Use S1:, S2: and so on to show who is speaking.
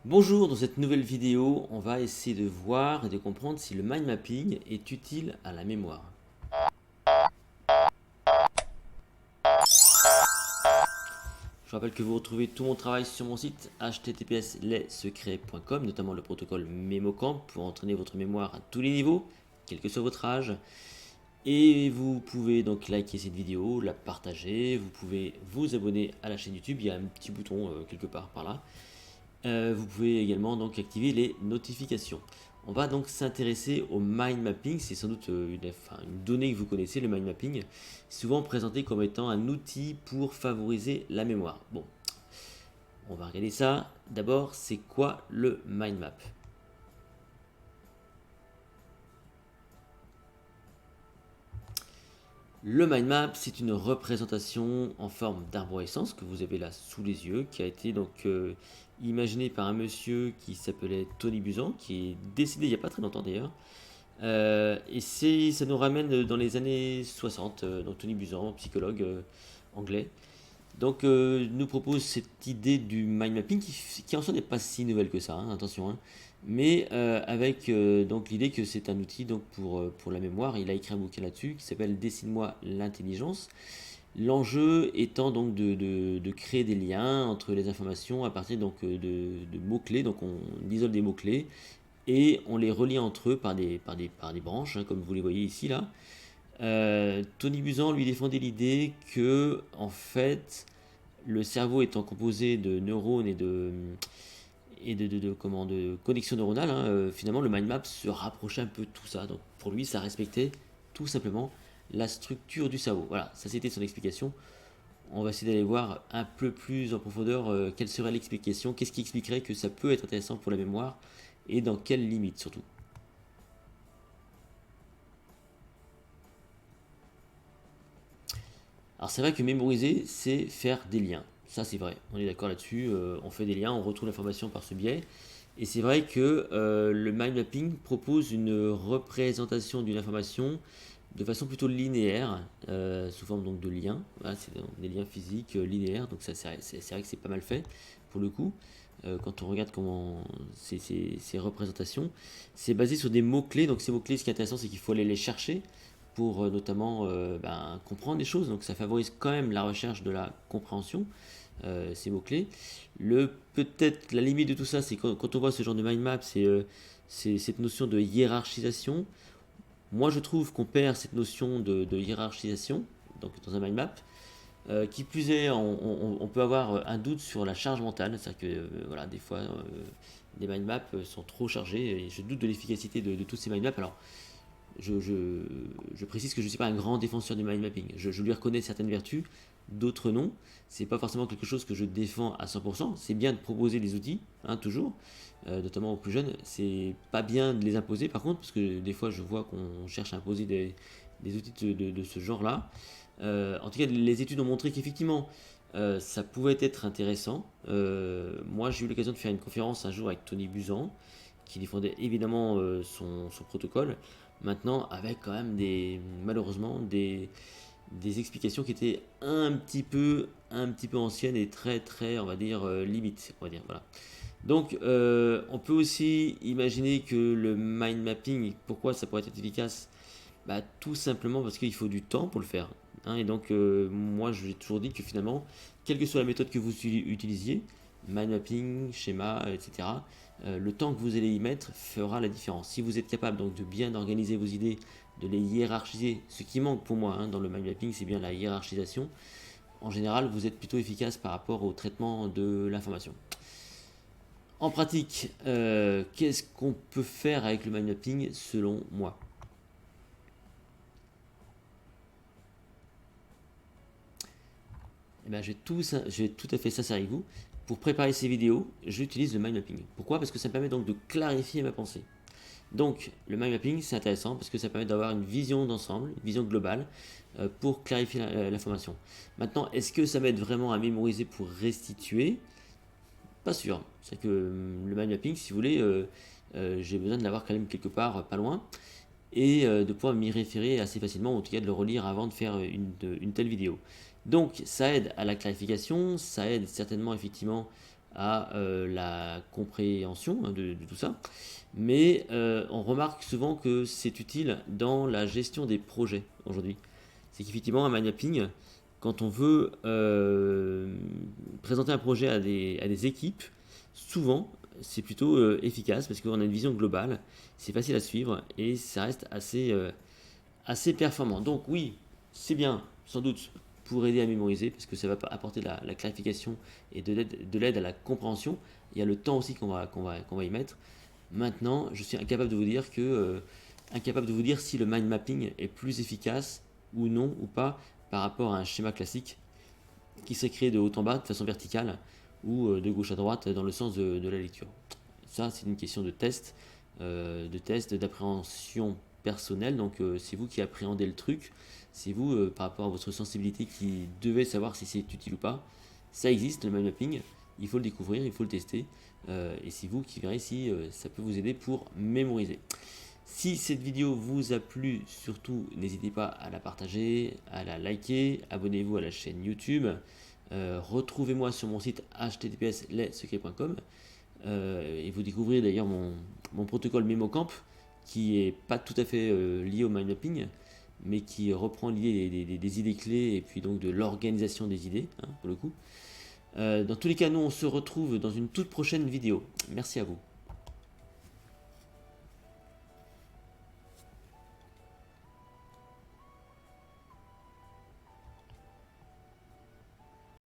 S1: Bonjour, dans cette nouvelle vidéo, on va essayer de voir et de comprendre si le mind mapping est utile à la mémoire. Je rappelle que vous retrouvez tout mon travail sur mon site https://lessecrets.com, notamment le protocole MemoCamp pour entraîner votre mémoire à tous les niveaux, quel que soit votre âge. Et vous pouvez donc liker cette vidéo, la partager, vous pouvez vous abonner à la chaîne YouTube, il y a un petit bouton quelque part par là. Vous pouvez également donc activer les notifications. On va donc s'intéresser au mind mapping, c'est sans doute une donnée que vous connaissez, le mind mapping, souvent présenté comme étant un outil pour favoriser la mémoire. Bon, on va regarder ça. D'abord, c'est quoi le mind map? Le mind map, c'est une représentation en forme d'arborescence que vous avez là sous les yeux, qui a été donc imaginée par un monsieur qui s'appelait Tony Buzan, qui est décédé il n'y a pas très longtemps d'ailleurs. Ça nous ramène dans les années 60, donc Tony Buzan, psychologue anglais. Donc nous propose cette idée du mind mapping qui en soi n'est pas si nouvelle que ça, hein, attention, hein, mais avec donc l'idée que c'est un outil donc pour la mémoire. Il a écrit un bouquin là-dessus qui s'appelle Dessine-moi l'intelligence. L'enjeu étant donc de créer des liens entre les informations à partir donc de mots-clés. Donc on isole des mots-clés et on les relie entre eux par des branches, hein, comme vous les voyez ici là. Tony Buzan lui défendait l'idée que en fait le cerveau étant composé de neurones et de connexions neuronales, hein, finalement le mind map se rapprochait un peu de tout ça. Donc pour lui, ça respectait tout simplement la structure du cerveau. Voilà, ça c'était son explication. On va essayer d'aller voir un peu plus en profondeur quelle serait l'explication, qu'est-ce qui expliquerait que ça peut être intéressant pour la mémoire et dans quelles limites surtout. Alors c'est vrai que mémoriser, c'est faire des liens. Ça c'est vrai, on est d'accord là-dessus, on fait des liens, on retrouve l'information par ce biais. Et c'est vrai que le mind mapping propose une représentation d'une information de façon plutôt linéaire, sous forme donc de liens. Voilà, c'est des liens physiques linéaires, donc ça c'est vrai que c'est pas mal fait pour le coup. Quand on regarde comment ces représentations, c'est basé sur des mots-clés. Donc ces mots-clés, ce qui est intéressant, c'est qu'il faut aller les chercher pour notamment comprendre des choses. Donc ça favorise quand même la recherche de la compréhension, ces mots-clés. Peut-être la limite de tout ça, c'est quand on voit ce genre de mind map, c'est cette notion de hiérarchisation. Moi je trouve qu'on perd cette notion de hiérarchisation donc, dans un mind map. Qui plus est, on peut avoir un doute sur la charge mentale, c'est-à-dire que voilà, des fois, les mind maps sont trop chargés et je doute de l'efficacité de tous ces mind maps. Alors, je précise que je ne suis pas un grand défenseur du mind mapping. Je lui reconnais certaines vertus, d'autres non. C'est pas forcément quelque chose que je défends à 100%. C'est bien de proposer des outils, hein, toujours, notamment aux plus jeunes. C'est pas bien de les imposer par contre, parce que des fois je vois qu'on cherche à imposer des outils de ce genre-là. En tout cas, les études ont montré qu'effectivement, ça pouvait être intéressant. Moi, j'ai eu l'occasion de faire une conférence un jour avec Tony Buzan, qui défendait évidemment son protocole. Maintenant, avec quand même malheureusement des explications qui étaient un petit peu anciennes et très très, on va dire, limites, on va dire, voilà. Donc, on peut aussi imaginer que le mind mapping, pourquoi ça pourrait être efficace? Bah, tout simplement parce qu'il faut du temps pour le faire, hein. Et donc, moi, j'ai toujours dit que finalement, quelle que soit la méthode que vous utilisiez, mind mapping, schéma, etc., le temps que vous allez y mettre fera la différence. Si vous êtes capable donc de bien organiser vos idées, de les hiérarchiser, ce qui manque pour moi, hein, dans le mind mapping, c'est bien la hiérarchisation. En général, vous êtes plutôt efficace par rapport au traitement de l'information. En pratique, qu'est-ce qu'on peut faire avec le mind mapping selon moi? Eh ben, je vais tout à fait sincère avec vous. Pour préparer ces vidéos, j'utilise le mind mapping. Pourquoi? Parce que ça me permet donc de clarifier ma pensée. Donc, le mind mapping, c'est intéressant parce que ça permet d'avoir une vision d'ensemble, une vision globale pour clarifier l'information. Maintenant, est-ce que ça m'aide vraiment à mémoriser pour restituer? Pas sûr. C'est que le mind mapping, si vous voulez, j'ai besoin de l'avoir quand même quelque part pas loin et de pouvoir m'y référer assez facilement, ou en tout cas de le relire avant de faire une telle vidéo. Donc ça aide à la clarification, ça aide certainement effectivement à la compréhension de tout ça. Mais on remarque souvent que c'est utile dans la gestion des projets aujourd'hui. C'est qu'effectivement, un mind mapping, quand on veut présenter un projet à des équipes, souvent c'est plutôt efficace parce qu'on a une vision globale, c'est facile à suivre et ça reste assez performant. Donc oui, c'est bien, sans doute, pour aider à mémoriser, parce que ça va apporter la clarification et de l'aide à la compréhension. Il y a le temps aussi qu'on va y mettre. Maintenant, je suis incapable de vous dire si le mind mapping est plus efficace ou non ou pas par rapport à un schéma classique qui serait créé de haut en bas, de façon verticale, ou de gauche à droite dans le sens de la lecture. Ça, c'est une question de test, d'appréhension personnelle. Donc, c'est vous qui appréhendez le truc. C'est vous, par rapport à votre sensibilité, qui devez savoir si c'est utile ou pas. Ça existe, le mind mapping. Il faut le découvrir, il faut le tester. Et c'est vous qui verrez si ça peut vous aider pour mémoriser. Si cette vidéo vous a plu, surtout n'hésitez pas à la partager, à la liker, abonnez-vous à la chaîne YouTube, retrouvez-moi sur mon site https://lessecrets.com et vous découvrirez d'ailleurs mon protocole MemoCamp qui est pas tout à fait lié au mind mapping, mais qui reprend l'idée des idées clés et puis donc de l'organisation des idées, hein, pour le coup. Dans tous les cas, nous on se retrouve dans une toute prochaine vidéo. Merci à vous.